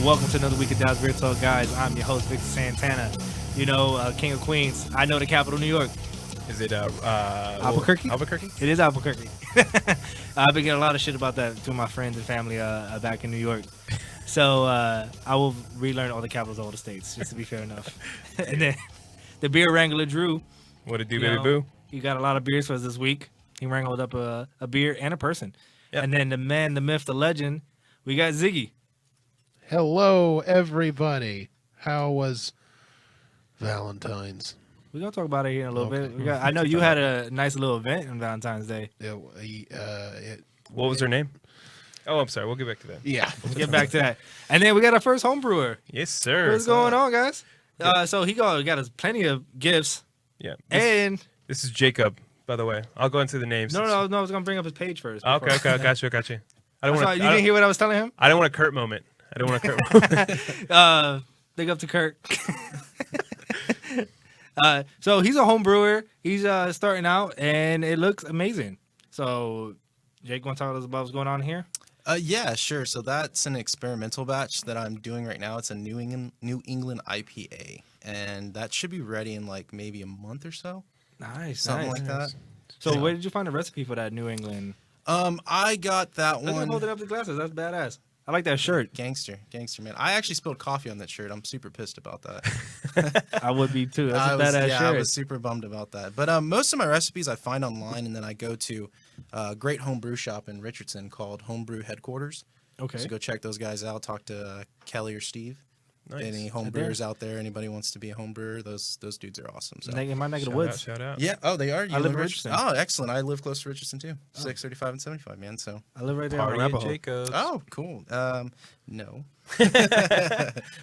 welcome to another week of Dallas Beer Talk, guys. I'm your host, Victor Santana. You know, King of Queens. I know the capital, New York. Is it Albuquerque? Albuquerque? It is Albuquerque. I've been getting a lot of shit about that to my friends and family back in New York. So I will relearn all the capitals of all the states, just to be fair enough. And then the beer wrangler, Drew. What it do, baby boo? He got a lot of beers for us this week. He wrangled up a beer and a person. Yep. And then the man, the myth, the legend, we got Ziggy. Hello, everybody. How was Valentine's? We're going to talk about it here in a little Okay. bit. I know you had a nice little event on Valentine's Day. What was her name? Oh, I'm sorry. We'll get back to that. Yeah. We'll get back to that. And then we got our first home brewer. Yes, sir. What's going on, guys? So he got us plenty of gifts. Yeah. And This is Jacob, by the way. I'll go into the names. no, I was going to bring up his page first. Okay. I got you. I don't want You didn't hear what I was telling him? I don't want a Kurt moment. I don't want a Kurt moment. Big up to Kirk. So he's a home brewer. He's starting out, and it looks amazing. So, Jake, want to talk to us about what's going on here? Yeah, sure. So that's an experimental batch that I'm doing right now. It's a New England IPA, and that should be ready in like maybe a month or so, Nice, something like that. So, where did you find the recipe for that New England? I got that Look at one. holding up the glasses. That's badass. I like that shirt. Gangster, man. I actually spilled coffee on that shirt. I'm super pissed about that. I would be too. That's a badass I shirt. was super bummed about that. But most of my recipes I find online, and then I go to a great homebrew shop in Richardson called Homebrew Headquarters. Okay. So go check those guys out. Talk to Kelly or Steve. Nice. Any homebrewers out there? Anybody wants to be a homebrewer? Those dudes are awesome. So. In my neck of the Shout woods. Shout out. Yeah. Oh, they are. You I live in Richardson? Richardson. Oh, excellent. I live close to Richardson too. 635 and 75, man. So. I live right there on Party at Arapahoe. Jacob's. Oh, cool. No.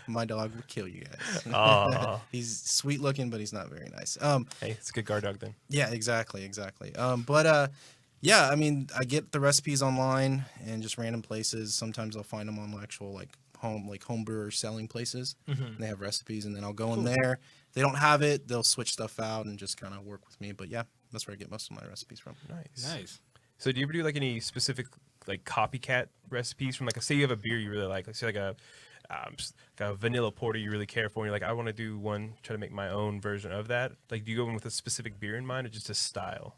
My dog would kill you guys. Aw. He's sweet looking, but he's not very nice. Hey, it's a good guard dog then. Yeah, exactly. Yeah, I mean, I get the recipes online and just random places. Sometimes I'll find them on actual home brewer selling places. And they have recipes, and then I'll go in there. If they don't have it, they'll switch stuff out and just kind of work with me. But yeah, that's where I get most of my recipes from. Nice. So do you ever do like any specific like copycat recipes from say you have a beer you really like, let's say like a vanilla porter you really care for, and you're like, I want to do one, try to make my own version of that. Like, do you go in with a specific beer in mind or just a style?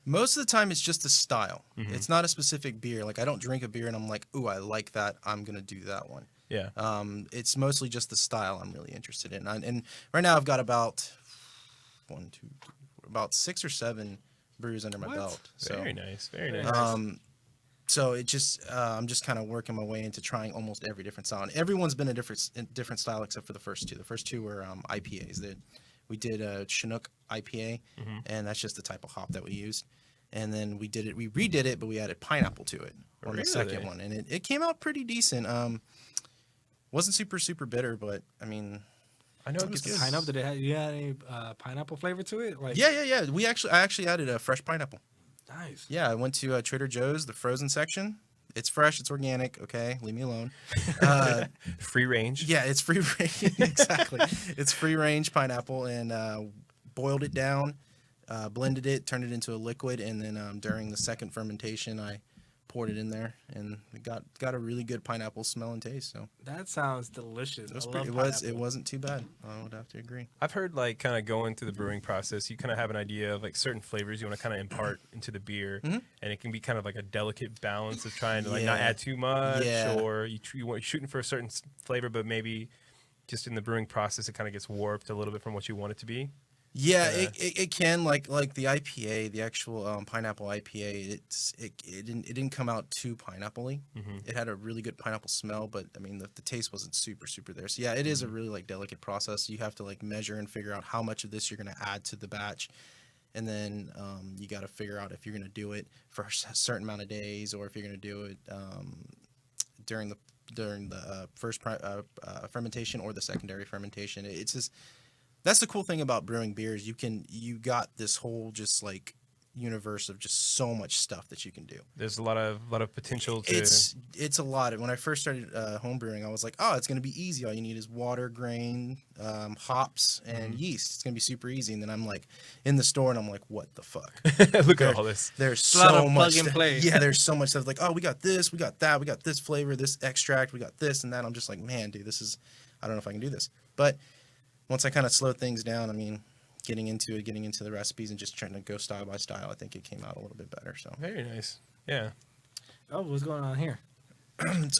Most of the time, it's just a style. It's not a specific beer. Like, I don't drink a beer and I'm like, ooh, I like that. I'm going to do that one. Yeah. It's mostly just the style I'm really interested in. And right now I've got about 6 or 7 brews under my belt. So, Very nice. so it just I'm just kind of working my way into trying almost every different style. And everyone's been a different style except for the first two. The first two were IPAs. We did a Chinook IPA, and that's just the type of hop that we used. And then we redid it, but we added pineapple to it on the second one, and it came out pretty decent. Wasn't super bitter, but I mean, I know it was good. Pineapple? You had any pineapple flavor to it? Like, yeah. I actually added a fresh pineapple. Nice. Yeah, I went to Trader Joe's, the frozen section. It's fresh. It's organic. Okay, leave me alone. Free range. Yeah, it's free range. Exactly. It's free range pineapple, and boiled it down, blended it, turned it into a liquid, and then during the second fermentation, I poured it in there, and it got a really good pineapple smell and taste. So That sounds delicious. it wasn't too bad. I would have to agree. I've heard like kind of going through the brewing process, you kind of have an idea of like certain flavors you want to kind of impart into the beer, and it can be kind of like a delicate balance of trying to like not add too much, or you're shooting for a certain flavor, but maybe just in the brewing process it kind of gets warped a little bit from what you want it to be. Yeah, it can like the IPA, the actual pineapple IPA. It didn't come out too pineapple-y. It had a really good pineapple smell, but I mean the taste wasn't super there. So yeah, it is a really like delicate process. You have to like measure and figure out how much of this you're gonna add to the batch, and then you got to figure out if you're gonna do it for a certain amount of days or if you're gonna do it during the first fermentation or the secondary fermentation. It's just. That's the cool thing about brewing beers. You got this whole just like universe of just so much stuff that you can do. There's a lot of potential to. It's a lot. When I first started homebrewing, I was like, oh, it's going to be easy. All you need is water, grain, hops, and yeast. It's going to be super easy. And then I'm like in the store, and I'm like, what the fuck? Look at all this. There's a lot so of much plug and play. Yeah, there's so much stuff. Like, oh, we got this, we got that, we got this flavor, this extract, we got this and that. I'm just like, man, dude, I don't know if I can do this. But once I kind of slowed things down, I mean, getting into the recipes and just trying to go style by style, I think it came out a little bit better. So Very nice. Yeah. Oh, what's going on here?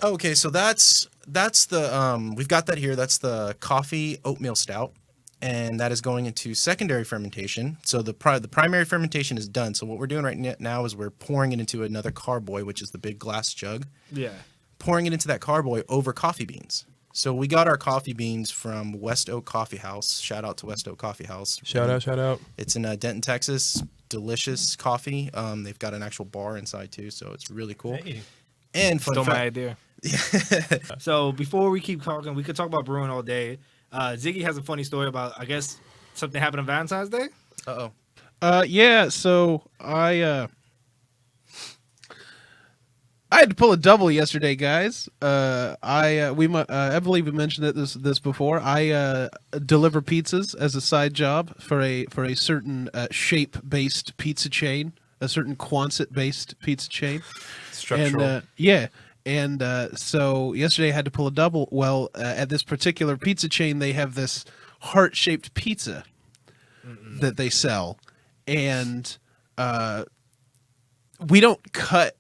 okay, so that's the we've got that here. That's the coffee oatmeal stout, and that is going into secondary fermentation. So the primary fermentation is done. So what we're doing right now is we're pouring it into another carboy, which is the big glass jug. Yeah. Pouring it into that carboy over coffee beans. So we got our coffee beans from West Oak Coffee House. Shout out to West Oak Coffee House. Shout out. It's in Denton, Texas. Delicious coffee. They've got an actual bar inside too, so it's really cool. Hey. And fun Stole fact, my idea. So before we keep talking, we could talk about brewing all day. Ziggy has a funny story about, I guess, something happened on Valentine's Day. Yeah, so I had to pull a double yesterday, guys. I believe we mentioned this before. I deliver pizzas as a side job for a certain shape-based pizza chain, a certain Quonset-based pizza chain. Structural. And so yesterday I had to pull a double. Well, at this particular pizza chain, they have this heart-shaped pizza that they sell, and we don't cut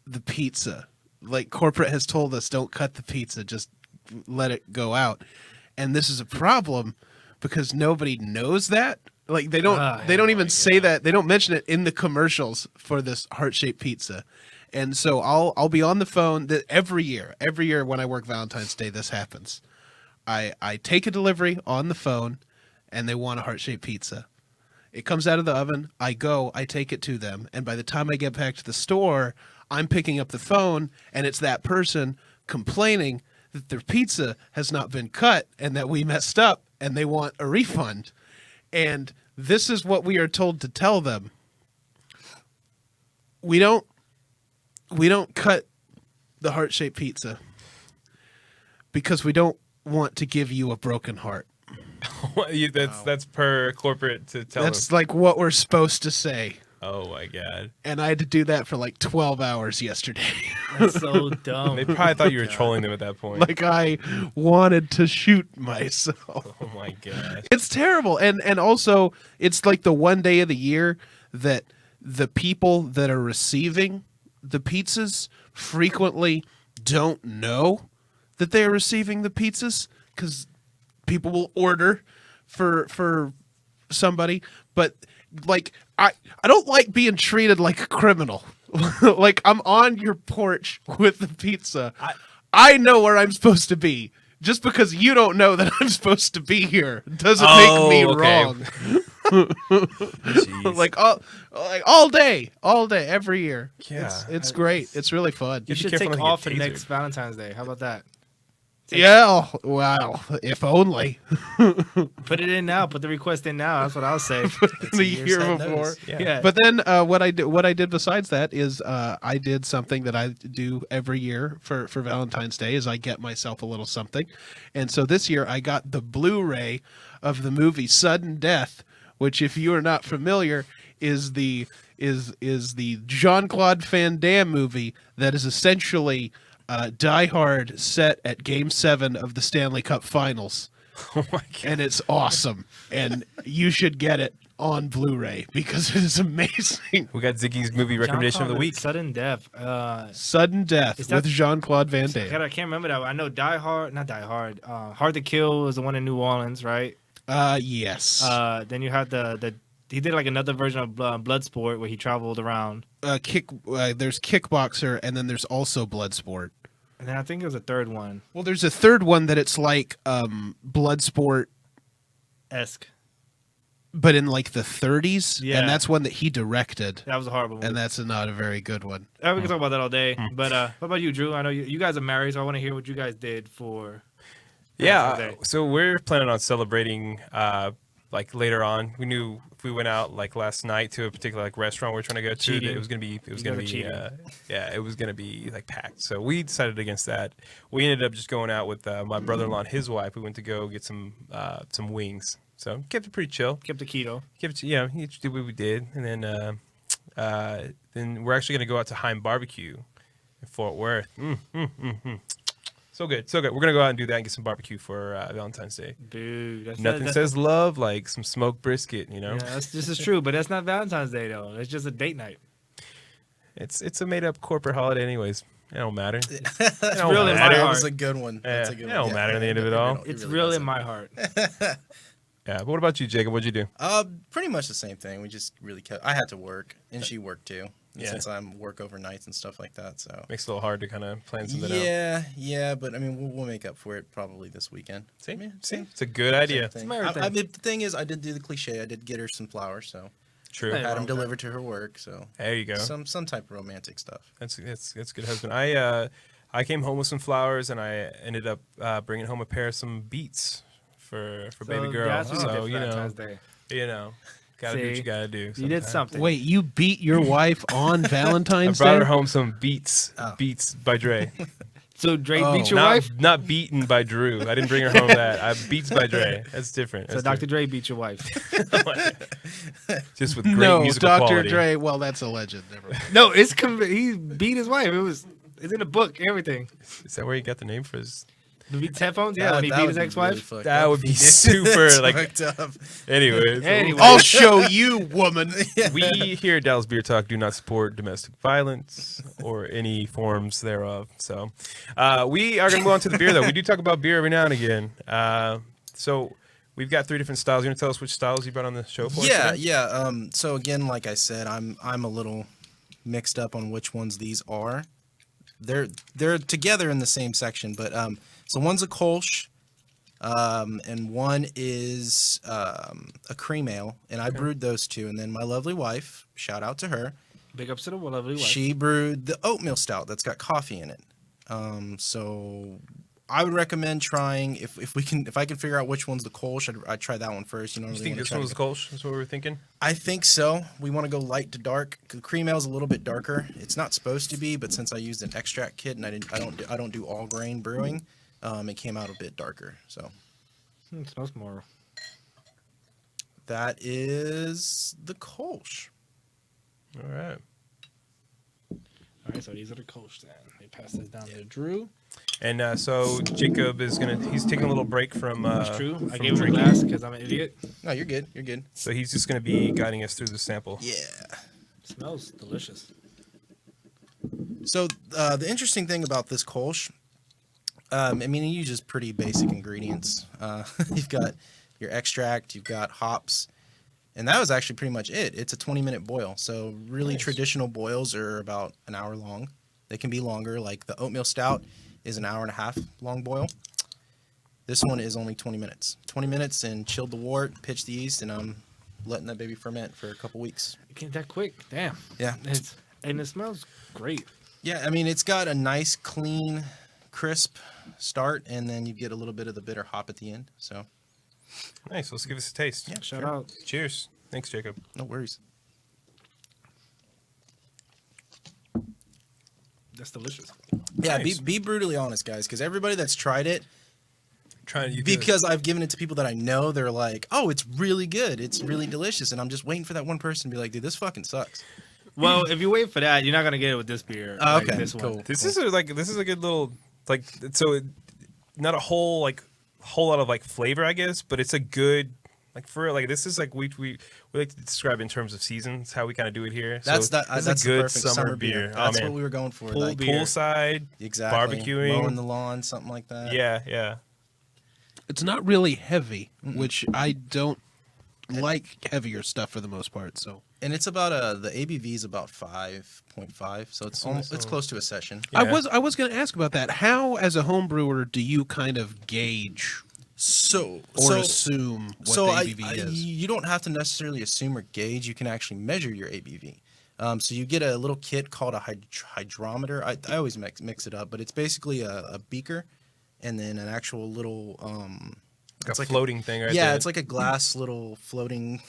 the pizza. Like corporate has told us, don't cut the pizza, just let it go out. And this is a problem because nobody knows that. Like they don't even say that. They don't mention it in the commercials for this heart-shaped pizza. And so I'll be on the phone every year when I work Valentine's Day, this happens. I take a delivery on the phone and they want a heart-shaped pizza. It comes out of the oven. I take it to them. And by the time I get back to the store, I'm picking up the phone and it's that person complaining that their pizza has not been cut and that we messed up and they want a refund. And this is what we are told to tell them. We don't cut the heart-shaped pizza because we don't want to give you a broken heart. That's per corporate to tell That's them. like what we're supposed to say. Oh my god. And I had to do that for like 12 hours yesterday. That's so dumb. They probably thought you were trolling them at that point. Like I wanted to shoot myself. Oh my god. It's terrible. And also it's like the one day of the year that the people that are receiving the pizzas frequently don't know that they are receiving the pizzas because people will order for somebody, but like I don't like being treated like a criminal. Like I'm on your porch with the pizza. I know where I'm supposed to be. Just because you don't know that I'm supposed to be here doesn't make me wrong. like all day, every year. Yeah, it's great. It's really fun. You should take off for next Valentine's Day. How about that? Yeah, wow. If only. Put it in now. Put the request in now. That's what I'll say. The year before. Yeah. But then what I did besides that is I did something that I do every year for Valentine's Day is I get myself a little something. And so this year I got the Blu-ray of the movie Sudden Death, which if you are not familiar is the Jean-Claude Van Damme movie that is essentially Die Hard set at Game 7 of the Stanley Cup Finals. Oh my god. And it's awesome. And you should get it on Blu-ray because it is amazing. We got Ziggy's movie recommendation of the week. Sudden Death. Sudden Death with Jean-Claude Van Damme. God, I can't remember that. I know not Die Hard. Hard to Kill is the one in New Orleans, right? Yes. Then you had he did like another version of Bloodsport where he traveled around. There's Kickboxer and then there's also Bloodsport. And then I think there's a third one. Well, there's a third one that it's like Bloodsport-esque. But in like the 30s. Yeah. And that's one that he directed. That was a horrible movie. And that's not a very good one. We can talk about that all day. But what about you, Drew? I know you guys are married, so I want to hear what you guys did for... Yeah, so we're planning on celebrating like later on, we knew if we went out like last night to a particular like restaurant we're trying to go to, that Cheating. it was gonna be cheating. it was gonna be like packed. So we decided against that. We ended up just going out with my brother-in-law and his wife. We went to go get some wings. So kept it pretty chill. Kept the keto. Kept it, he did what we did, and then we're actually gonna go out to Heim Barbecue in Fort Worth. So good, so good. We're gonna go out and do that and get some barbecue for Valentine's Day. Dude, Nothing says love like some smoked brisket, Yeah, this is true, but that's not Valentine's Day though. It's just a date night. It's a made up corporate holiday, anyways. It don't matter. It It's real in my That heart. was a good one. That's a good It one. don't matter at the end of it all. It's really real in doesn't. my heart. Yeah, but what about you, Jacob? What'd you do? Pretty much the same thing. We just really kept. I had to work, and she worked too. Yeah. Since I'm work overnights and stuff like that, so Makes it a little hard to kind of plan something out. yeah. But I mean, we'll make up for it probably this weekend. See, Yeah, it's a good idea. Same It's my thing. I mean, the thing is, I did do the cliche. I did get her some flowers, so True. Hey. had them wrong with delivered to her work. So There you go. some type of romantic stuff. That's good husband. I came home with some flowers and I ended up bringing home a pair of some beats for baby girl. That's what you did So for Valentine's Day. Gotta do what See, you gotta do. You did sometimes. something. Wait, you beat your wife on I Valentine's brought Day? her home some Beats, Oh. Beats by Dre. So Drake Oh. beat your not, wife. not beaten by Drew. I didn't bring her home that. I Beats by Dre. That's different. So That's Dr. Dre beat your wife. different. Just with great No, musical Dr. quality. Dre. Well, that's alleged. Never mind. No, he beat his wife. It's in the book. Everything. Is that where you got the name for his? The Beats headphones. Yeah, when he beat his ex-wife. That would be super, like- fucked up. Anyways. Anyway. I'll show you, woman. We here at Dallas Beer Talk do not support domestic violence or any forms thereof. So we are going to move on to the beer, though. We do talk about beer every now and again. So we've got 3 different styles. You want to tell us which styles you brought on the show for us today? Yeah. So again, like I said, I'm a little mixed up on which ones these are. They're together in the same section, but so one's a Kolsch, and one is a cream ale, and I brewed those two, and then my lovely wife, shout out to her, Big ups to the lovely wife. she brewed the oatmeal stout that's got coffee in it. So I would recommend trying if I can figure out which one's the Kolsch, I'd try that one first. You know, You really think wanna this try one was to Kolsch? That's what we were thinking? I think so. We want to go light to dark. The cream ale is a little bit darker. It's not supposed to be, but since I used an extract kit and I don't do all grain brewing, it came out a bit darker. So It smells more. that is the Kolsch. All right. All right, so these are the Kolsch then. They pass this down to Drew. And so Jacob is he's taking a little break from That's true. I from gave him a drinking. glass because I'm an idiot. No, you're good. You're good. So he's just going to be guiding us through the sample. Yeah. Smells delicious. So the interesting thing about this Kolsch, I mean, it uses pretty basic ingredients. You've got your extract, you've got hops, and that was actually pretty much it. It's a 20-minute boil. So really Nice. traditional boils are about an hour long. They can be longer, like the oatmeal stout is an hour and a half long boil. This one is only 20 minutes. 20 minutes and chilled the wort, pitched the yeast, and I'm letting that baby ferment for a couple weeks. It came that quick. Damn. Yeah. And it smells great. Yeah, I mean, it's got a nice, clean, crisp start, and then you get a little bit of the bitter hop at the end. So, Nice. Let's give this a taste. yeah, Shout sure. out. Cheers. Thanks, Jacob. No worries. That's delicious. Yeah, Nice. be brutally honest, guys, because everybody that's tried it, Trying to because I've given it to people that I know, they're like, oh, it's really good. It's really delicious. And I'm just waiting for that one person to be like, dude, this fucking sucks. Well, if you wait for that, you're not gonna get it with this beer. Oh, like okay, this cool. one. This is a good little not a whole lot of like flavor, I guess, but it's a good this is like we like to describe in terms of seasons how we kind of do it here. That's so that's this is the a good perfect summer beer. That's oh, man. what we were going for. Pool, like, poolside, exactly. barbecuing. Mowing the lawn, something like that. Yeah. It's not really heavy, which I don't like heavier stuff for the most part. So And it's about the ABV is about 5.5, so it's almost it's close to a session. Yeah. I was going to ask about that. How, as a home brewer, do you kind of gauge or assume what the ABV is? You don't have to necessarily assume or gauge. You can actually measure your ABV. So you get a little kit called a hydrometer. I always mix it up, but it's basically a beaker and then an actual little It's like a floating thing, right? Yeah, it's like a glass little floating.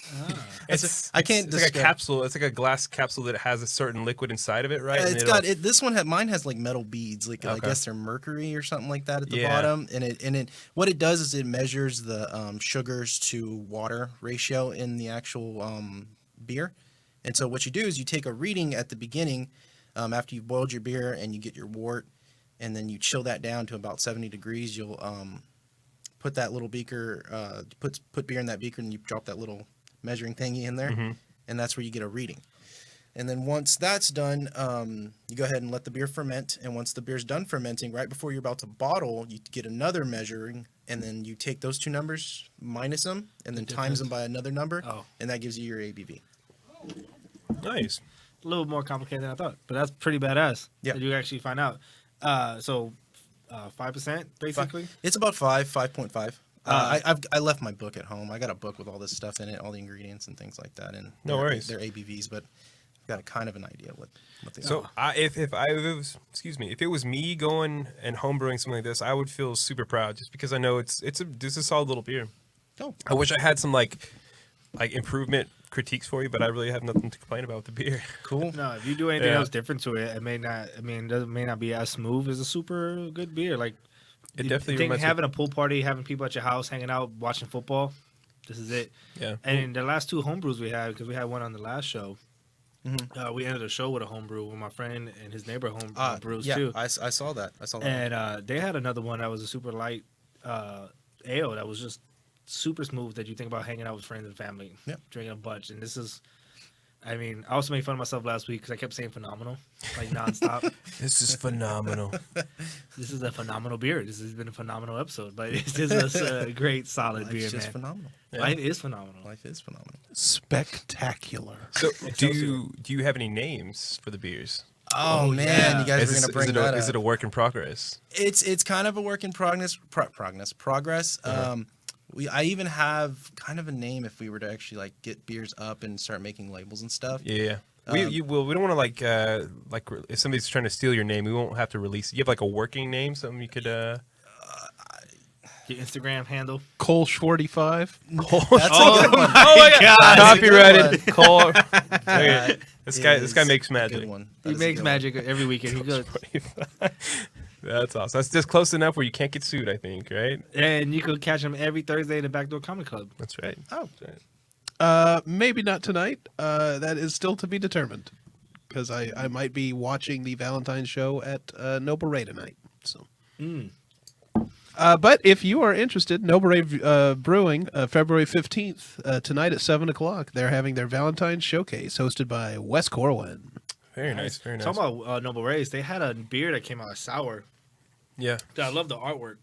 I can't. It's like a capsule. It's like a glass capsule that has a certain liquid inside of it, right? It's got it. This one mine has like metal beads, like I guess they're mercury or something like that at the bottom. And it what it does is it measures the sugars to water ratio in the actual beer. And so what you do is you take a reading at the beginning after you've boiled your beer and you get your wort, and then you chill that down to about 70 degrees. You'll put that little beaker, put beer in that beaker, and you drop that little measuring thingy in there, and that's where you get a reading. And then once that's done, you go ahead and let the beer ferment. And once the beer's done fermenting, right before you're about to bottle, you get another measuring, and then you take those two numbers, minus them, and then times them by another number, and that gives you your ABV. Nice. A little more complicated than I thought, but that's pretty badass. Yeah, that you actually find out. So 5% basically. It's about 5.5. I left my book at home. I got a book with all this stuff in it, all the ingredients and things like that, and no worries. They're ABVs, but I've got a kind of an idea what they are. So if it was me going and homebrewing something like this, I would feel super proud just because I know this is a solid little beer. Oh, I wish I had some like improvement critiques for you, but I really have nothing to complain about with the beer. cool. No, if you do anything else different to it, it may not. I mean, it may not be as smooth as a super good beer. Like It definitely think reminds having a pool party, having people at your house, hanging out, watching football. This is it. Yeah. And the last two homebrews we had, because we had one on the last show. We ended the show with a homebrew with my friend and his neighbor homebrews too. I saw that. And they had another one that was a super light ale that was just super smooth that you think about hanging out with friends and family, drinking a bunch. And this is, I mean, I also made fun of myself last week because I kept saying phenomenal, like nonstop. This is phenomenal. This is a phenomenal beer. This has been a phenomenal episode, but it's just a great, solid beer, Life's just man. phenomenal. Life is phenomenal. Life is phenomenal. Spectacular. So do you have any names for the beers? Oh man, you guys were gonna bring that up. Is it a work in progress? It's kind of a work in progress. I even have kind of a name if we were to actually like get beers up and start making labels and stuff. Yeah. We don't want to like if somebody's trying to steal your name, we won't have to release. You have like a working name, something you could. Your Instagram handle. Cole Schwarty5. That's a good one. Oh my God! Copyrighted. Cole. Okay. This guy makes magic. Good one. He makes magic every weekend. He goes, That's awesome. That's just close enough where you can't get sued, I think, right? and you could catch him every Thursday in the Backdoor Comic Club. That's right. Oh, That's right. Maybe not tonight. That is still to be determined. Because I might be watching the Valentine's show at Noble Ray tonight. So. But if you are interested, Noble Ray Brewing, February 15th, tonight at 7 o'clock, they're having their Valentine's Showcase hosted by Wes Corwin. Very nice. Very nice. Talking about Noble Rays, they had a beer that came out as sour. Yeah. I love the artwork.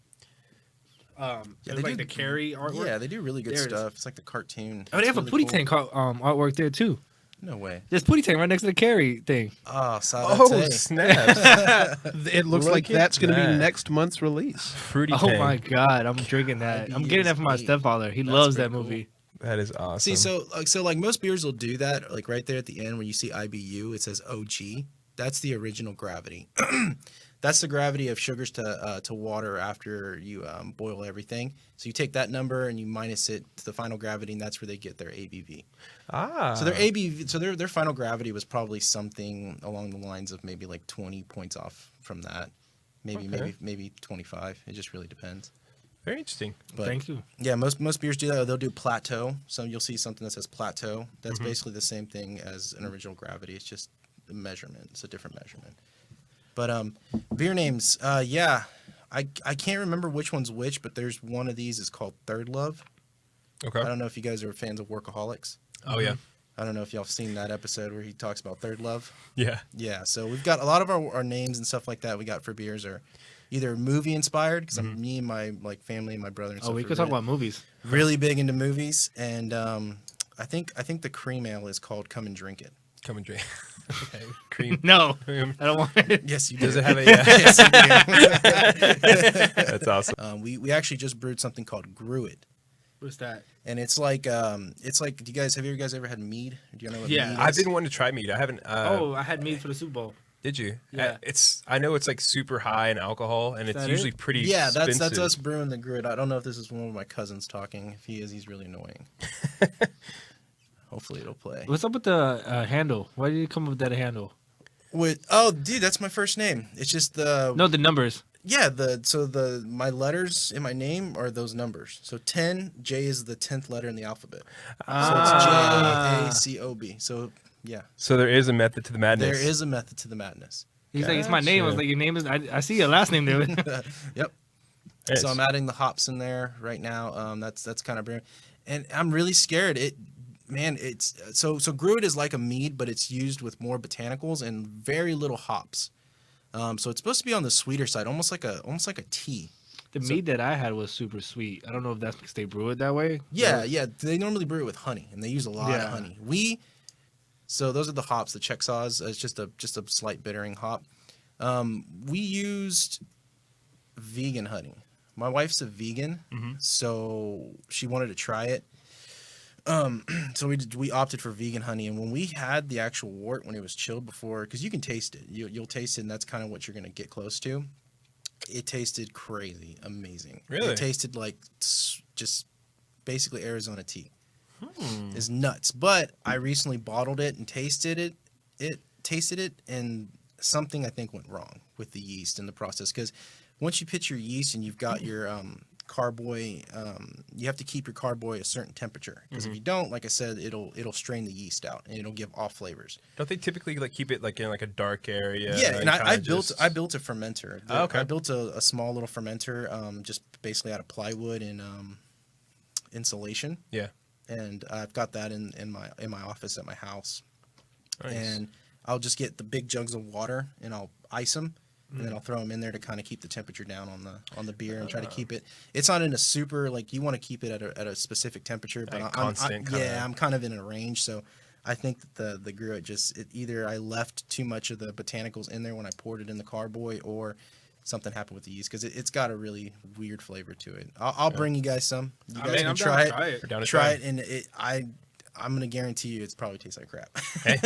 They like the Carrie artwork. Yeah, they do really good stuff. It's like the cartoon. Oh, they have a really Pootie Tang artwork there too. No way. There's Pootie Tang right next to the Carrie thing. Oh, snap! It looks like that's going to be next month's release. Fruity Oh Tang. my God, I'm drinking that. I'm getting that from my stepfather. He loves that movie. That is awesome. See, so like most beers will do that. Like right there at the end when you see IBU, it says OG. That's the original gravity. That's the gravity of sugars to water after you boil everything. So you take that number and you minus it to the final gravity, and that's where they get their ABV. So their ABV, so their final gravity was probably something along the lines of maybe like 20 points off from that, maybe 25. It just really depends. Very interesting. But, Thank you. Yeah, most beers do that. They'll do plateau. So you'll see something that says plateau. That's basically the same thing as an original gravity. It's just a measurement. It's a different measurement. But beer names, I can't remember which one's which, but there's one of these is called Third Love. Okay. I don't know if you guys are fans of Workaholics. Oh yeah. I don't know if y'all have seen that episode where he talks about Third Love. Yeah. Yeah. So we've got a lot of our names and stuff like that we got for beers are either movie inspired because me and my family and my brother and stuff. Oh, we could talk about movies. Really big into movies, and I think the cream ale is called Come and Drink It. Come and drink. Okay. Cream. No, I don't want it. Yes, you do. Does it have a? Yes, you do. That's awesome. We actually just brewed something called Grew It. What's that? And it's like have you guys ever had mead? Do you know what mead is? I've been wanting to try mead. I haven't. I had mead for the Super Bowl. Did you? Yeah. I know it's like super high in alcohol, and it's that usually it? pretty Yeah, expensive. that's us brewing the grid. I don't know if this is one of my cousins talking. If he is, he's really annoying. Hopefully it'll play. What's up with the handle? Why did you come up with that handle? Oh, dude, that's my first name. It's just the No, the numbers. Yeah, my letters in my name are those numbers. So 10, J is the 10th letter in the alphabet. So it's JACOB. So yeah, So there is a method to the madness. there is a method to the madness. He's like, it's my name. I was Gotcha. like, your name is. I see your last name there. Yep. Nice. So I'm adding the hops in there right now. That's kind of brewing, and I'm really scared. It's so Gruit is like a mead, but it's used with more botanicals and very little hops. So it's supposed to be on the sweeter side, almost like a tea. The mead that I had was super sweet. I don't know if that's because they brew it that way. Yeah, yeah. They normally brew it with honey, and they use a lot Yeah. of honey. So those are the hops, the Czechsaws. It's just a slight bittering hop. We used vegan honey. My wife's a vegan, so she wanted to try it. So we opted for vegan honey, and when we had the actual wort when it was chilled before, because you can taste it, you'll taste it, and that's kind of what you're gonna get close to. It tasted crazy, amazing. Really? It tasted like just basically Arizona tea. It's nuts. But I recently bottled it and tasted it. And something I think went wrong with the yeast in the process, because once you pitch your yeast and you've got your carboy, you have to keep your carboy a certain temperature, because if you don't, like I said, it'll strain the yeast out and it'll give off flavors. Don't they typically like keep it like in like a dark area? Yeah, and I kinda built a fermenter. Oh, okay. I built a small little fermenter, just basically out of plywood and insulation, Yeah. and I've got that in my office at my house. Nice. And I'll just get the big jugs of water and I'll ice them, and then I'll throw them in there to kind of keep the temperature down on the beer and try to keep it. It's not in a super, like, you want to keep it at a specific temperature, but Like constant kinda. I'm kind of in a range. So I think that the Gruit either I left too much of the botanicals in there when I poured it in the carboy, or something happened with the yeast, because it's got a really weird flavor to it. I'll bring you guys some. You guys can I'm try down to it. We're down to Try it, and I'm gonna guarantee you it probably tastes like crap. Hey.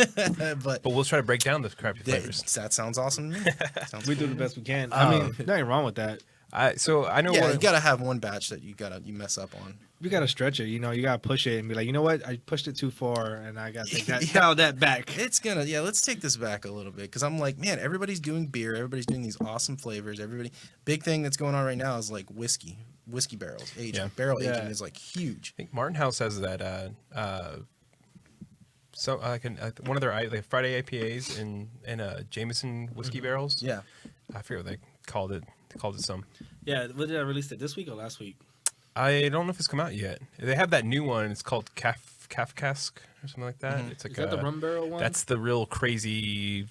but But we'll try to break down the crappy flavors. that sounds awesome to me. Sounds We cool. do the best we can. I mean, nothing wrong with that. So I know Yeah, what you gotta have one batch that you mess up on. You gotta stretch it. You know, you gotta push it and be like, you know what? I pushed it too far, and I gotta take that dial that back. It's gonna let's take this back a little bit, because I'm like, man, everybody's doing beer, everybody's doing these awesome flavors. Big thing that's going on right now is like whiskey barrels aging. Yeah. Barrel Yeah. aging is like huge. I think Martin House has that. So one of their like Friday IPAs in Jameson whiskey barrels. Yeah. I forget what they called it. They called it some. Yeah, what did I release it this week or last week? I don't know if it's come out yet. They have that new one. It's called Kafkask or something like that. It's like Is that the rum barrel one? That's the real crazy.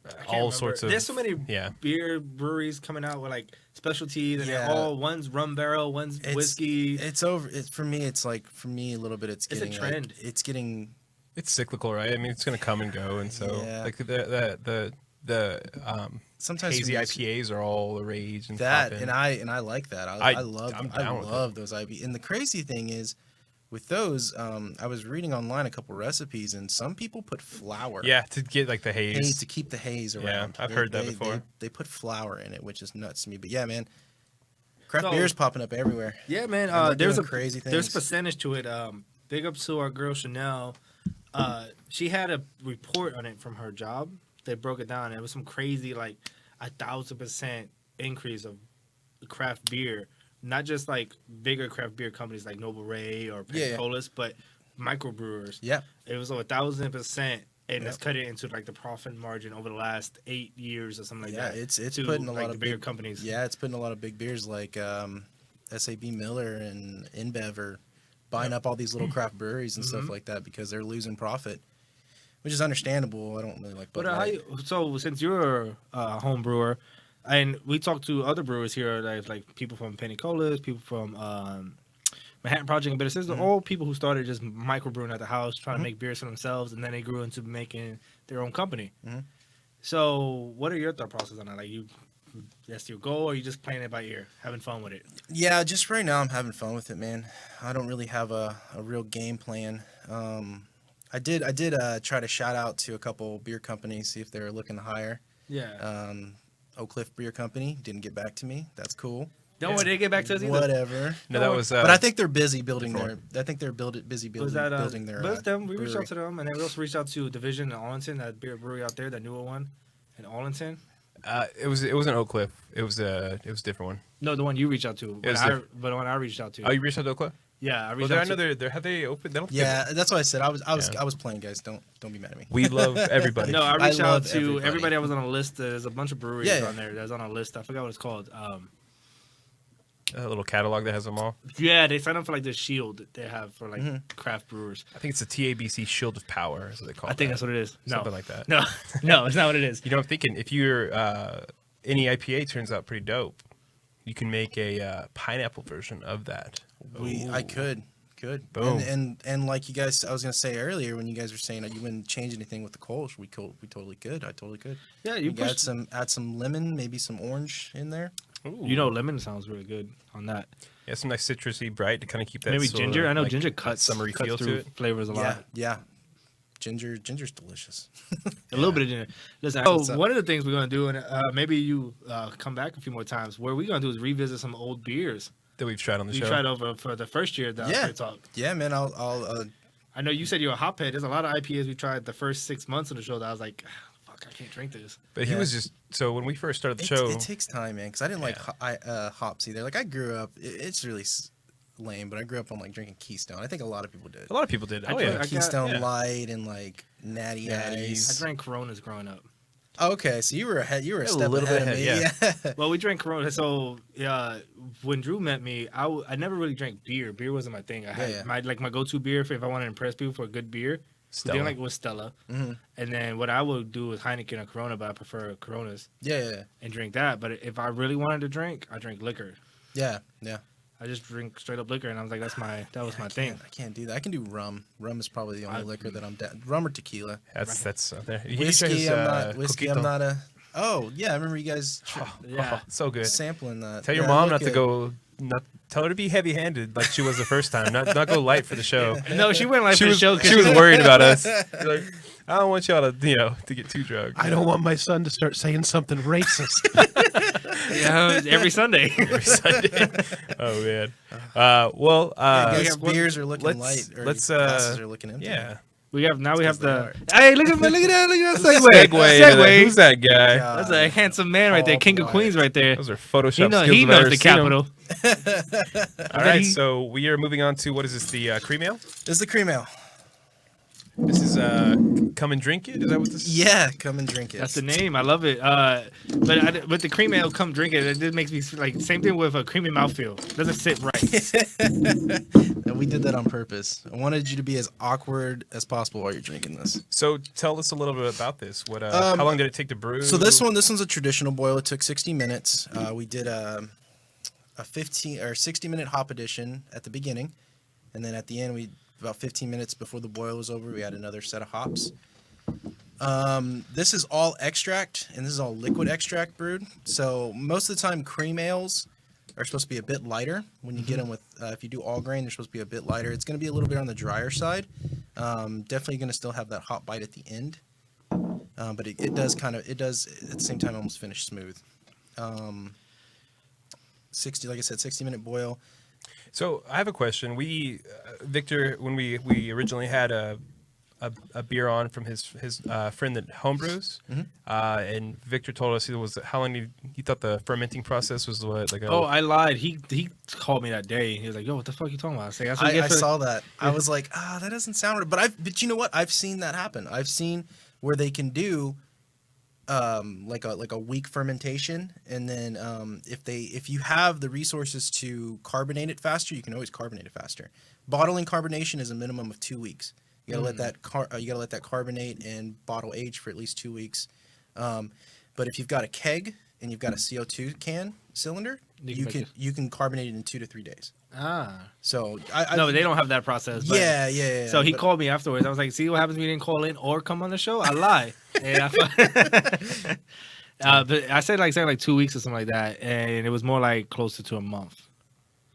I can't All remember. sorts of. There's so many Yeah. beer breweries coming out with like specialties, and Yeah. they're all one's rum barrel, one's whiskey. It's over. It's for me. It's like for me a little bit. It's a getting trend. Like, it's getting. It's cyclical, right? I mean, it's gonna come and go, and so Yeah. like the Sometimes hazy for me, IPAs are all the rage and that poppin'. and I like that. I I'm down with love those IPAs. And the crazy thing is, with those, I was reading online a couple recipes, and some people put flour. Yeah, to get like the haze. To keep the haze Yeah, around. I've heard that before. They put flour in it, which is nuts to me. But yeah, man, craft So- beer's popping up everywhere. Yeah, man. And they're There's doing a crazy There's things. percentage to it. Big ups to our girl Chanel. She had a report on it from her job. They broke it down. It was some crazy, like 1,000% increase of craft beer. Not just like bigger craft beer companies like Noble Ray or Yeah. Pensacola, but microbrewers. Yeah. It was over 1,000%, and it's Yep. cut it into like the profit margin over the last 8 years or something like Yeah, that. it's to, putting a like, lot the of bigger big companies. Yeah, it's putting a lot of big beers like SAB Miller and InBev are buying up all these little craft breweries and stuff like that, because they're losing profit, which is understandable. I don't really like Bud But Light. so since you're a home brewer, and we talked to other brewers here, like people from Pensacola, people from Manhattan Project and Bitter Sisters, all people who started just microbrewing at the house, trying to make beers for themselves, and then they grew into making their own company. So, what are your thought process on that? Like, that's your goal, or you just playing it by ear, having fun with it? Yeah, just right now I'm having fun with it, man. I don't really have a real game plan. I did try to shout out to a couple beer companies, see if they were looking to hire. Yeah. Oak Cliff Beer Company didn't get back to me. That's cool. Don't worry, they get back to us either. Whatever. No, that was. But I think they're busy building before. their. I think they're busy Was building, that building their. but them? We reached brewery. out to them, and then we also reached out to Division in Arlington, that beer brewery out there, that newer one in Arlington. It wasn't Oak Cliff. It was a different one. No, the one you reached out to. It was but the one I reached out to. Oh, you reached out to Oak Cliff? Yeah, I Well, reached there, I out know to. they're have they opened? They don't. Yeah, that's what I said. I was Yeah. playing, guys. Don't be mad at me. We love everybody. No, I I reached out love to everybody. everybody. I was on a list. There's a bunch of breweries Yeah, yeah. on there. That's on a list. I forgot what it's called. A little catalog that has them all. Yeah, they signed up for like the shield that they have for like craft brewers. I think it's the TABC Shield of Power, is what they call it. I think that's what it is. No, Something like that. no, no, it's not what it is. You know, I'm thinking if your any IPA turns out pretty dope, you can make a pineapple version of that. I could. Boom. And like you guys, I was gonna say earlier when you guys were saying that you wouldn't change anything with the Kolsch, we totally could. I totally could. Yeah, You add some lemon, maybe some orange in there. Ooh. You know, lemon sounds really good on that. Yeah, some nice citrusy, bright to kind of keep that. Maybe sort of, ginger. I know like, ginger cuts summery feel through to it. flavors a lot. Yeah. Ginger's delicious. A little bit of ginger. Listen, What's up? one of the things we're gonna do, and maybe you come back a few more times. What we're gonna do is revisit some old beers That we've tried on the we show. tried over for the first year. That Yeah. we talked. Yeah, man. I'll I know you said you're a hophead. There's a lot of IPAs we tried the first 6 months of the show that I was like, fuck, I can't drink this. But he Yeah. was just so when we first started the show. It takes time, man, because I didn't like hops either. Like I grew up, it's really lame, but I grew up on like drinking Keystone. I think a lot of people did. A lot of people did. I Oh drank- yeah. I got- Keystone yeah. Light and like Natty Natties. Ice. I drank Coronas growing up. Okay, so you were ahead. You were a A step little bit ahead of me. ahead, Yeah. Well, we drank Corona. So when Drew met me, I never really drank beer. Beer wasn't my thing. I had Yeah. my go-to beer if I wanted to impress people for a good beer. Stella. Like was Stella. Mhm. And then what I would do is Heineken or Corona, but I prefer Coronas Yeah. and drink that. But if I really wanted to drink, I drink liquor. Yeah. I just drink straight up liquor, and I was like, that was my thing. I can't do that. I can do rum. Rum is probably the only I- liquor that I'm down. Rum or tequila. That's there. He Whiskey, tries, whiskey. coquito. I'm not a. Oh yeah, I remember you guys Yeah. So good. sampling that. Tell your Yeah, mom look not to good. go. Tell her to be heavy-handed like she was the first time. Not go light for the show. No, she went like She for the was show. 'cause she was worried about us. Like, I don't want y'all to get too drunk. I don't want my son to start saying something racist. yeah, every Sunday. Every Sunday. Oh man. Yeah, we guys, have one- beers are looking let's- light. Or let's, glasses are looking empty. Yeah. we have because the. they Hey, look at that! Look at that segue! Segue. Who's that guy? God. That's a handsome man right there, Paul King of Blart. Queens right there. Those are Photoshop He knows skills. I've ever the seen 'em. capital. All right, he- so we are moving on to what is this? The cream ale. This is the cream ale. This is come and drink it. Is that what this? Yeah, come and drink it. That's the name. I love it. But with the cream ale, come drink it. It just makes me like same thing with a creamy mouthfeel. Doesn't sit right. And we did that on purpose. I wanted you to be as awkward as possible while you're drinking this. So tell us a little bit about this. What? How long did it take to brew? So this one's a traditional boil. It took 60 minutes. We did a 15 or 60-minute hop addition at the beginning, and then at the end, about 15 minutes before the boil was over, we had another set of hops. This is all extract, and this is all liquid extract brewed. So most of the time, cream ales are supposed to be a bit lighter. When you get them with, if you do all grain, they're supposed to be a bit lighter. It's going to be a little bit on the drier side. Definitely going to still have that hop bite at the end. But it does at the same time almost finish smooth. 60, like I said, 60-minute boil. So I have a question. We, Victor, when we originally had a beer on from his friend that homebrews, and Victor told us how long he thought the fermenting process was like. Oh, I lied. He called me that day. He was like, "Yo, what the fuck you talking about?" I was like, "That's what you I get for-" saw that. I was like, that doesn't sound right. But you know what? I've seen that happen. I've seen where they can do like a week fermentation, and then if you have the resources to carbonate it faster, you can always carbonate it faster. Bottling carbonation is a minimum of 2 weeks. You gotta let that carbonate and bottle age for at least 2 weeks. But if you've got a keg and you've got a CO2 can cylinder, you can carbonate it in 2 to 3 days. So no, they don't have that process. But, yeah. So he called me afterwards. I was like, "See what happens when you didn't call in or come on the show? I lie." And but I said like 2 weeks or something like that, and it was more like closer to a month.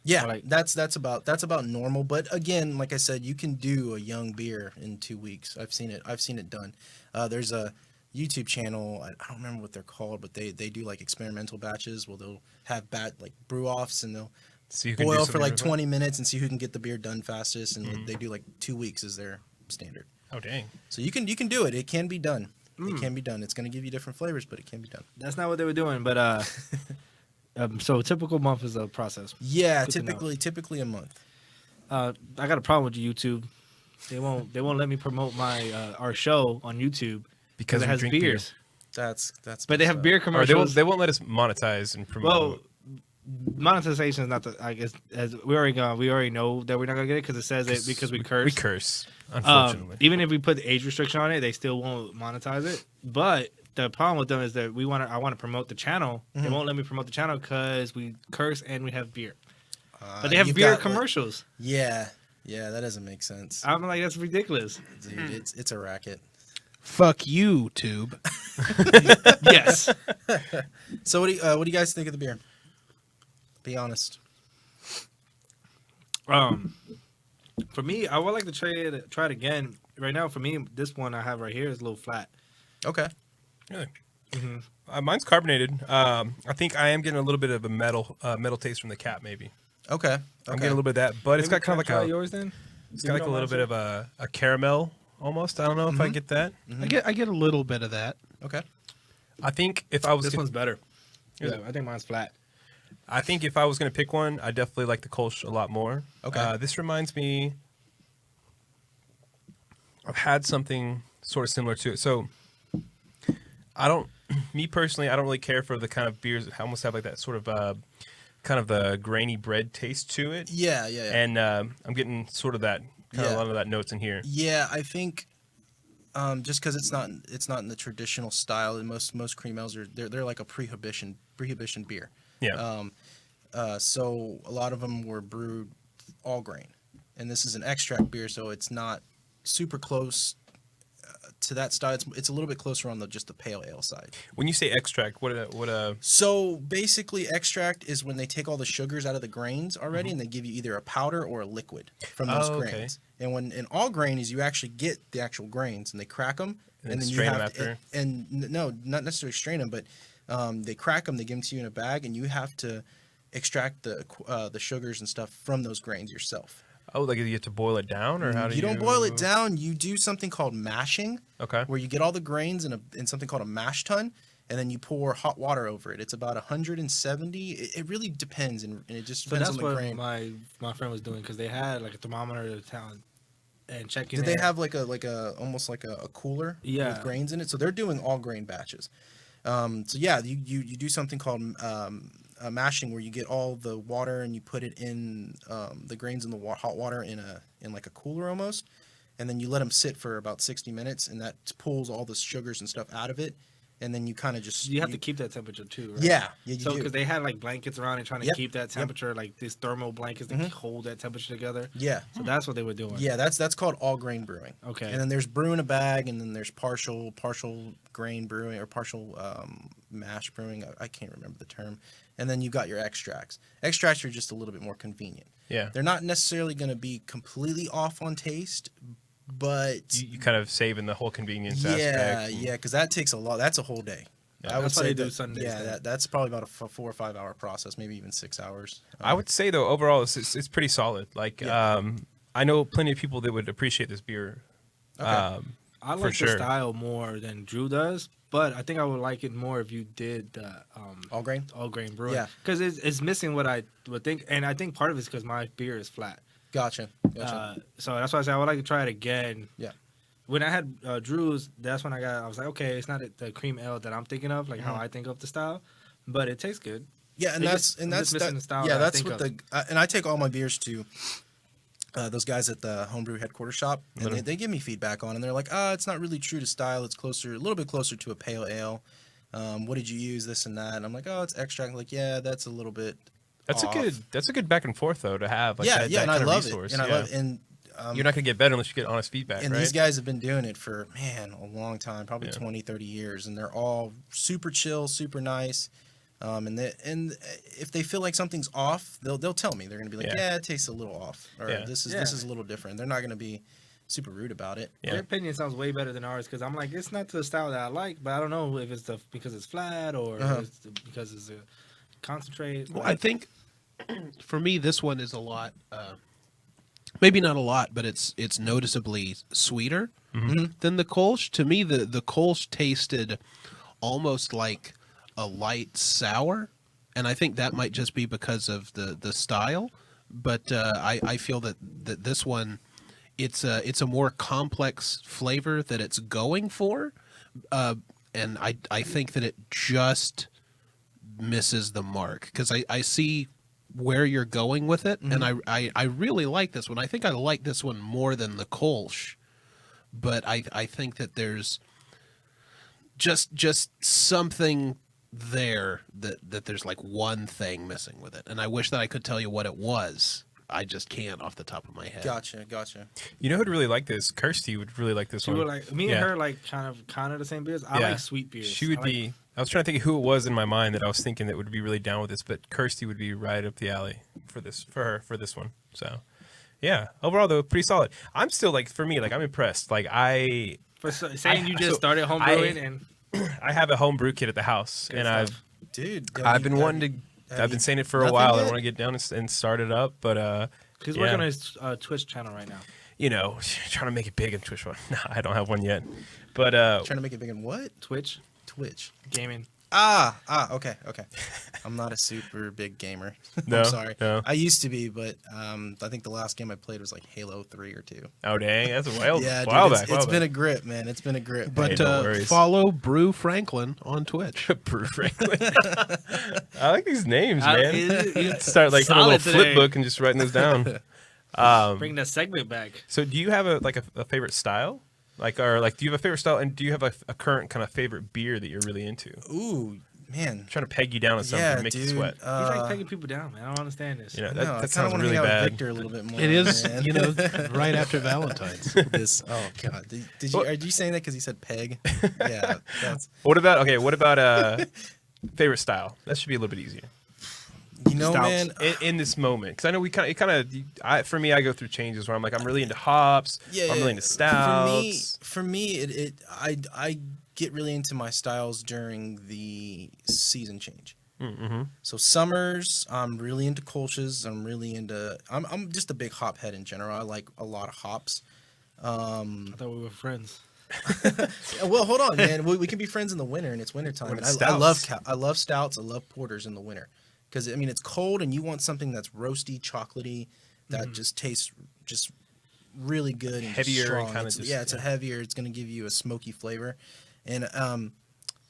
Yeah, Like- that's about normal. But again, like I said, you can do a young beer in 2 weeks. I've seen it done. There's a YouTube channel. I don't remember what they're called, but they do like experimental batches where they'll have like brew offs and they'll So you can do boil for something like with it? 20 minutes and see who can get the beer done fastest. And they do like 2 weeks is their standard. Oh dang. So you can do it. It can be done. It can be done. It's going to give you different flavors, but it can be done. That's not what they were doing, but so a typical month is a process. Yeah, Good to know. typically a month. I got a problem with YouTube. They won't let me promote my our show on YouTube Because it we has drink beer. beers. That's. But they have messed up. beer Or commercials. they won't let us monetize and promote. Well, monetization is not the. I guess as we already know that we're not gonna get it because it says it because we curse. We curse, unfortunately. Even if we put the age restriction on it, they still won't monetize it. But the problem with them is that I want to promote the channel. They won't let me promote the channel because we curse and we have beer. But they have You've beer got, like- commercials. Yeah, that doesn't make sense, I'm like, that's ridiculous. dude. It's a racket. Fuck you, Tube. Yes. So what do you guys think of the beer? Be honest. For me, I would like to try it again. Right now, for me, this one I have right here is a little flat. Okay. Really? Mm-hmm. Mine's carbonated. I think I am getting a little bit of a metal taste from the cap. Maybe Okay. I'm getting a little bit of that, but it's got kind of like a yours then. it's got like a little bit of a caramel almost. I don't know if I get that. I get a little bit of that. Okay. I think if I was This gonna, one's better. Is Yeah, I think mine's flat. I think if I was going to pick one, I definitely like the Kolsch a lot more. Okay. This reminds me. I've had something sort of similar to it. So, me personally, I don't really care for the kind of beers that almost have like that sort of kind of the grainy bread taste to it. Yeah. And I'm getting sort of that kind of a lot of that notes in here. Yeah, I think just because it's not in the traditional style, and most cream ales they're like a prohibition beer. Yeah. So a lot of them were brewed all grain, and this is an extract beer, so it's not super close to that style. It's a little bit closer on just the pale ale side. When you say extract, what So basically, extract is when they take all the sugars out of the grains already, and they give you either a powder or a liquid from those Oh, okay. grains. And when in all grain is you actually get the actual grains, and they crack them, And then then strain you 'em have after? no, not necessarily strain them, but they crack them, they give them to you in a bag, and you have to extract the sugars and stuff from those grains yourself. Oh, like you have to boil it down, or how do you? You don't boil it down. You do something called mashing, Okay. where you get all the grains in something called a mash tun, and then you pour hot water over it. It's about 170. It really depends, and it just So depends that's on the what grain. my friend was doing because they had like a thermometer in the town and checking. Did they it. have like a almost like a cooler Yeah. with grains in it? So they're doing all grain batches. So yeah, you do something called mashing, where you get all the water and you put it in the grains in the hot water in like a cooler almost, and then you let them sit for about 60 minutes, and that pulls all the sugars and stuff out of it, and then you kind of just You have to keep that temperature too, right? yeah you So do. because they had like blankets around and trying to Yep, keep that yep. temperature, like these thermal blankets that hold that temperature together. yeah. So that's what they were doing. Yeah, that's called all grain brewing. Okay. And then there's brew in a bag, and then there's partial grain brewing or partial mash brewing. I can't remember the term. And then you got your extracts. Extracts are just a little bit more convenient. Yeah. They're not necessarily going to be completely off on taste, but You kind of save in the whole convenience yeah, aspect. yeah, because that takes a lot. That's a whole day. Yeah, I would that's why say they do that, Sundays yeah, then. that's probably about a 4 or 5 hour process, maybe even 6 hours. I would say though, overall, it's pretty solid. Like, I know plenty of people that would appreciate this beer. Okay. I for like sure. the style more than Drew does, but I think I would like it more if you did the all grain. all grain brewing. Yeah. Because it's missing what I would think, and I think part of it's because my beer is flat. Gotcha. So that's why I say I would like to try it again. Yeah. When I had Drew's, that's when I was like, okay, it's not the cream ale that I'm thinking of, like Mm-hmm. how I think of the style, but it tastes good. Yeah, and It that's just- I'm just missing the style yeah, that I that's think what of. and I take all my beers to those guys at the homebrew headquarters shop, and they give me feedback on, it, and they're like, it's not really true to style. It's a little bit closer to a pale ale. What did you use, this and that? And I'm like, it's extract. Like, yeah, that's a little bit. That's off. a good back and forth though to have. Like, Yeah, that, yeah, that and I kind of love resource. it, and I love, and You're not gonna get better unless you get honest feedback, and right? these guys have been doing it for a long time, probably Yeah. 20, 30 years, and they're all super chill, super nice. And if they feel like something's off, they'll tell me. They're gonna be like, Yeah. yeah, it tastes a little off, or Yeah. this is Yeah. a little different. They're not gonna be super rude about it. Yeah. Their opinion sounds way better than ours because I'm like, it's not the style that I like, but I don't know if it's because it's flat or because it's a concentrate. Well, I think for me, this one is a lot. Maybe not a lot, but it's noticeably sweeter than the Kolsch. To me, the Kolsch tasted almost like a light sour, and I think that might just be because of the style. But I feel that this one, it's a more complex flavor that it's going for, and I think that it just misses the mark because I see where you're going with it, and I really like this one. I think I like this one more than the Kolsch, but I think that there's just something there that there's like one thing missing with it, and I wish that I could tell you what it was. I just can't off the top of my head. Gotcha. You know who'd really like this? Kirsty would really like this She one. were like me and her like kind of the same beers. I like sweet beers. She would be. I was trying to think of who it was in my mind that I was thinking that would be really down with this, but Kirsty would be right up the alley for this one. So, yeah. Overall, though, pretty solid. I'm still like, for me, like I'm impressed. Like you just started home brewing and I have a home brew kit at the house, Good and stuff. I've been wanting to. I've been saying it for a while. I want to get down and start it up, but he's working on his Twitch channel right now. You know, trying to make it big in Twitch one. No, I don't have one yet, but trying to make it big in what? Twitch gaming. Okay. I'm not a super big gamer. No, I'm sorry. no. I used to be, but I think the last game I played was like Halo 3 or 2. Oh dang, that's a while. Yeah, while dude, back. it's been a grip, man. It's been a grip. But Hey, no worries. follow Brew Franklin on Twitch. Brew Franklin. I like these names, man. It's Start like having a little solid today. flip book and just writing those down. Bring that segment back. So, do you have a favorite style? Do you have a favorite style, and do you have a current kind of favorite beer that you're really into? Ooh, man. I'm trying to peg you down with something Yeah, and make you dude. sweat. He's like pegging people down, man. I don't understand this. You know, I that kind of sounds want to really hang out with bad. Victor a little bit more. It is, man. right after Valentine's. This. Oh God. Are you saying that because he said peg? Yeah. That's. What about favorite style? That should be a little bit easier. You know, Stouts. man. In this moment, because I know for me, I go through changes where I'm like, I'm really into hops. Yeah. I'm really into stouts. For me, I get really into my styles during the season change. Mm-hmm. So summers, I'm really into Kolsch's. I'm just a big hop head in general. I like a lot of hops. I thought we were friends. Well, hold on, man. We can be friends in the winter, and it's wintertime. When And it's I love stouts. I love stouts. I love porters in the winter because I mean it's cold, and you want something that's roasty, chocolatey, that just tastes just really good and Heavier and strong. kinda It's- just- yeah, it's a heavier. It's going to give you a smoky flavor, and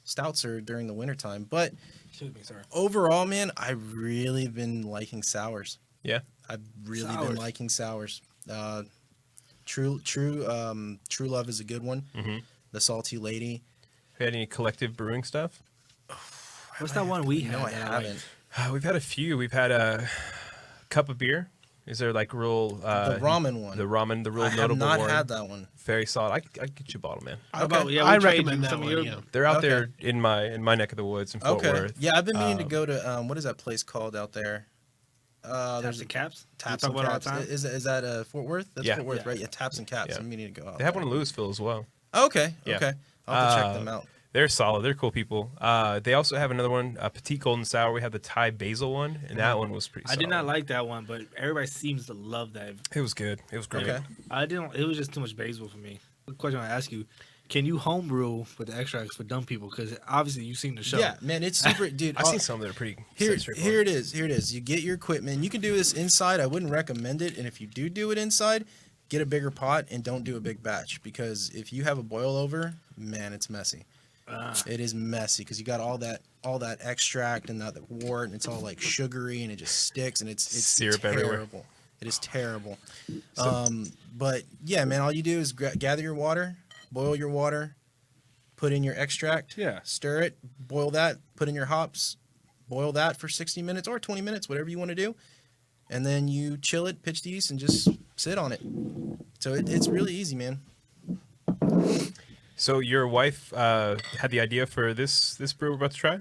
stouts are during the wintertime. But Excuse me, sir. overall, man, I've really been liking sours. Yeah. I've really been Sours. liking sours. True Love is a good one. Mm-hmm. The Salty Lady. Have you had any collective brewing stuff? What's that one we No, had? I that haven't. We've had a few. We've had a cup of beer. Is there like real The ramen one. the real I have notable not one? had that one. Very solid. I could get you a bottle, man. How about, Okay. yeah, I we trade recommend that some of one. your- Yeah. They're out Okay. there in my neck of the woods in Fort Okay. Worth. Yeah, I've been meaning to go to what is that place called out there? Taps There's and caps. Taps We and talk about it all Caps. the time? Is that Fort Worth? That's Yeah. Fort Worth, Yeah. right? Yeah, Taps and Caps. Yeah. I'm meaning to go out. They have there. one in Louisville as well. Okay. Yeah. Okay. I'll have to check them out. They're solid. They're cool people. They also have another one, Petite Golden Sour. We have the Thai Basil one, and that one was pretty I solid. did not like that one, but everybody seems to love that. It was good. It was great. Okay. I didn't. It was just too much basil for me. The question I ask you: can you homebrew with the extracts for dumb people? Because obviously you've seen the show. Yeah, man, it's super, dude. I've seen some that are pretty Here straightforward. it is. Here it is. You get your equipment. You can do this inside. I wouldn't recommend it. And if you do it inside, get a bigger pot and don't do a big batch because if you have a boil over, man, it's messy. It is messy because you got all that extract and that wort, and it's all like sugary and it just sticks and it's Syrup terrible. everywhere. It is terrible. But yeah, man, all you do is gather your water, boil your water, put in your extract, Yeah. stir it, boil that, put in your hops, boil that for 60 minutes or 20 minutes, whatever you want to do. And then you chill it, pitch the yeast, and just sit on it. So it's really easy, man. So your wife had the idea for this brew we're about to try?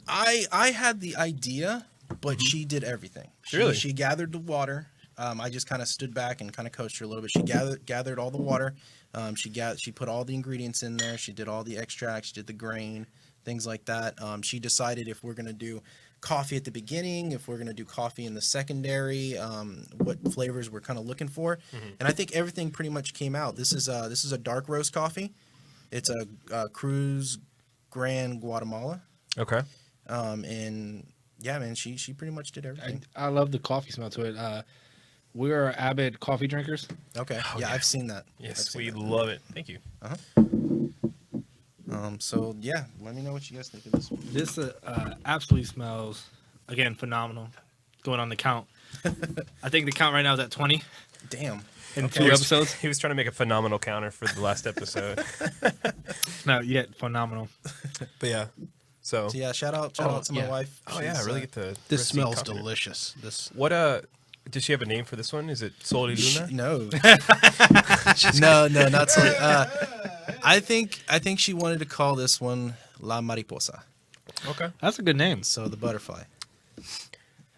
I had the idea, but she did everything. Really? She gathered the water. I just kind of stood back and kind of coached her a little bit. She gathered all the water. She put all the ingredients in there. She did all the extracts. She did the grain, things like that. She decided if we're gonna do coffee at the beginning, if we're gonna do coffee in the secondary, what flavors we're kind of looking for. And I think everything pretty much came out. This is a dark roast coffee. It's a Cruz Gran Guatemala. Okay. And yeah, man, she pretty much did everything. I love the coffee smell to it. We are avid coffee drinkers. Okay. Oh, yeah, yeah. I've seen that. Yes, I've seen we that. love it. Thank you. So yeah, let me know what you guys think of this one. This absolutely smells, again, phenomenal. Going on the count. I think the count right now is at 20 Damn. in Okay. 2 episodes. He was trying to make a phenomenal counter for the last episode. Not yet phenomenal. But yeah. So So yeah, shout out to yeah. my wife. oh yeah, I She's, really get the This roasty smells coffee. delicious. This What does she have a name for this one? Is it Sol y Luna? No. no, not so. I think she wanted to call this one La Mariposa. Okay. That's a good name. So the butterfly.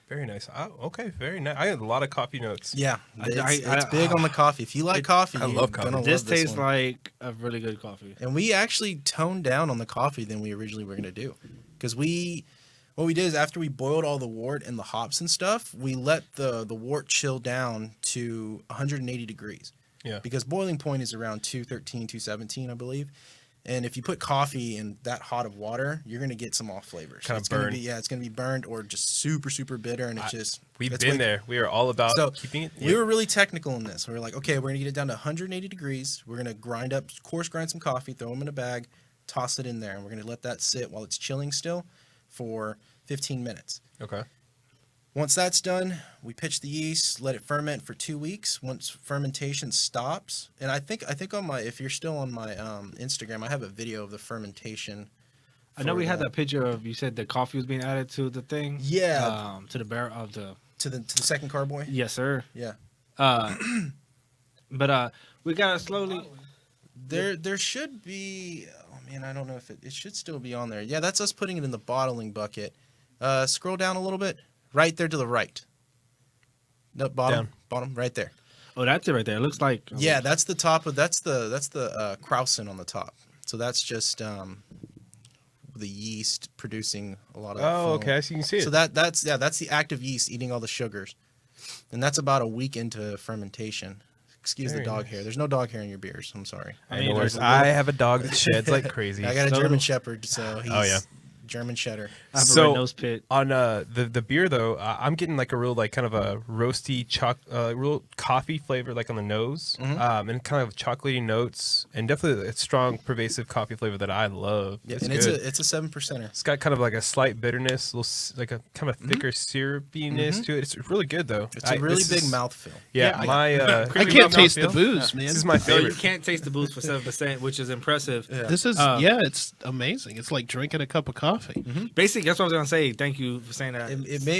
Very nice. Oh, okay, very nice. I had a lot of coffee notes. Yeah, it's I- big on the coffee. If you like coffee, I you're love coffee. gonna This love this tastes one. like a really good coffee. And we actually toned down on the coffee than we originally were gonna do, because what we did is after we boiled all the wort and the hops and stuff, we let the wort chill down to 180 degrees. Yeah. Because boiling point is around 213, 217, I believe. And if you put coffee in that hot of water, you're gonna get some off flavors. Kinda it's gonna burn. be it's gonna be burned or just super super bitter, and We've it's been way- there. We are all about So keeping it. we were really technical in this. We were like, okay, we're gonna get it down to 180 degrees. We're gonna coarse grind some coffee, throw them in a bag, toss it in there, and we're gonna let that sit while it's chilling still for 15 minutes. Okay. Once that's done, we pitch the yeast, let it ferment for 2 weeks. Once fermentation stops, and I think on my, if you're still on my Instagram, I have a video of the fermentation. I know for we had the- that picture of, you said the coffee was being added to the thing. Yeah. To the barrel of the. to the second carboy. Yes, sir. Yeah. But we gotta slowly. There should be. Oh man, I don't know if it should still be on there. Yeah, that's us putting it in the bottling bucket. Scroll down a little bit, right there to the right. No, bottom, right there. Oh, that's it right there. It looks like. Yeah, that's the top of that's the Krausen on the top. So that's just the yeast producing a lot of. Oh, foam. okay. So you can see it. So that's the active yeast eating all the sugars, and that's about a week into fermentation. Excuse Very the dog nice. hair. There's no dog hair in your beers. I'm sorry. I No mean, worries. there's a little- I have a dog that sheds like crazy. I got a So German do- Shepherd, so he's Oh, yeah. German Cheddar. I have a So- red nose pit. On the beer though, I'm getting like a real like kind of a roasty real coffee flavor like on the nose, and kind of chocolatey notes, and definitely a strong pervasive coffee flavor that I love. Yeah, It's and good. it's a 7%er. It's got kind of like a slight bitterness, like a kind of thicker syrupiness to it. It's really good though. It's a really this big is- mouthful. Yeah, Yeah, my I Creamy can't mouth taste the feel. booze, man. this is my So you favorite. can't taste the booze for 7%, which is impressive. Yeah. This is Um, it's amazing. It's like drinking a cup of coffee. Basically, that's what I was gonna say. Thank you for saying that.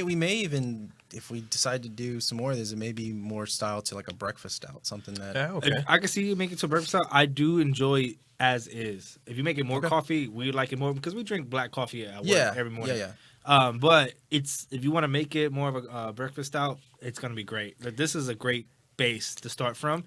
We may even, if we decide to do some more of this, it may be more style to like a breakfast stout, something that. Yeah, okay. I can see you make it to a breakfast style. I do enjoy as is. If you make it more Okay. coffee, we like it more because we drink black coffee at work Yeah, every morning. yeah. But it's if you want to make it more of a breakfast stout, it's gonna be great. Like, this is a great base to start from.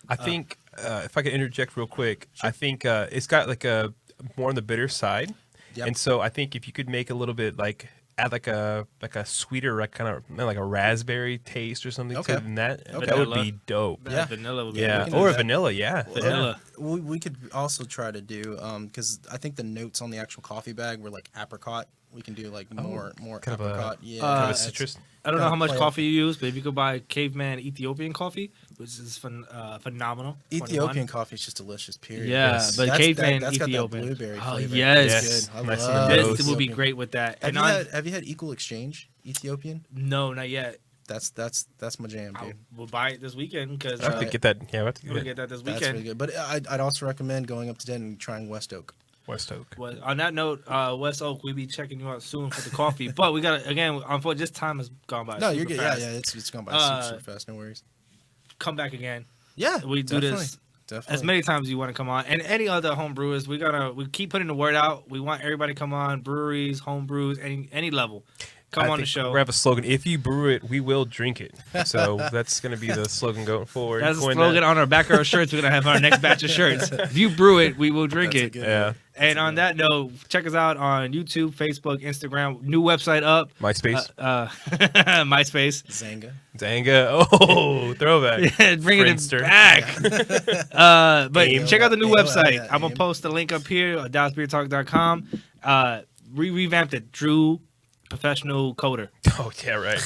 I think if I could interject real quick, I think it's got like a more on the bitter side, Yep. and so I think if you could make a little bit like add like a sweeter like kind of like a raspberry taste or something Okay. to it, then that Okay. that would Vanilla. be dope. Yeah. Vanilla would be Yeah, we can do or a that. vanilla. Yeah, Vanilla. We could also try to do because I think the notes on the actual coffee bag were like apricot. We can do like more kind of a- apricot. Yeah, kind of a that's- citrus. I don't know how much play off coffee you use, but if you could buy Caveman Ethiopian coffee, which is phenomenal. 21. Ethiopian coffee is just delicious. Period. Yeah, Yes. but That's- Caveman that's got that Ethiopian. blueberry Oh flavor. yes, Yes. Good. I Nice love and this roast. will be Ethiopian. great with that. Have And have you had Equal Exchange Ethiopian? no, not yet. That's my jam, I dude. will buy it this weekend because I have to get that. Yeah, I have to we'll get get that this That's weekend. really good. But I'd also recommend going up to Denton and trying West Oak. West Oak. Well, on that note, West Oak, we'll be checking you out soon for the coffee. But we got to, again, unfortunately, this time has gone by. No, you're super good. fast. Yeah, it's gone by super fast. No worries. Come back again. Yeah, We do definitely, this definitely. as many times as you want to come on. And any other home brewers, we keep putting the word out. We want everybody to come on, breweries, home brews, any level. Come I on the think show. We have a slogan: "If you brew it, we will drink it." So that's going to be the slogan going forward. That's a Coin slogan that. on our back of our shirts. We're gonna have our next batch of shirts. If you brew it, we will drink That's a it. good Yeah. one. And on that note, check us out on YouTube, Facebook, Instagram. New website up. MySpace, MySpace. Zanga. Danga. Oh, throwback. Yeah, bringing Friendster. it back. But AOL, check out the new AOL, website. yeah, I'm gonna AIM. post the link up here at DallasBeerTalk.com. Revamped it. Drew, professional coder. Oh yeah, right.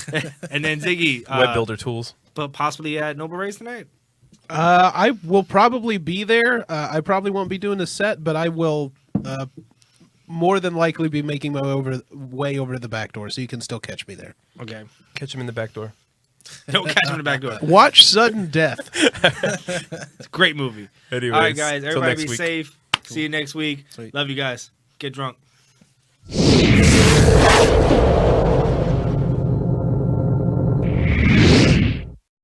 And then Ziggy, Web builder tools. but possibly at Noble Race tonight. I will probably be there. I probably won't be doing a set, but I will more than likely be making my way over to the back door, so you can still catch me there. Okay. Catch him in the back door. Don't catch him in the back door. Watch Sudden Death. It's a great movie. Anyways, All right, guys. till Everybody next be week. safe. See you next week. Sweet. Love you guys. Get drunk.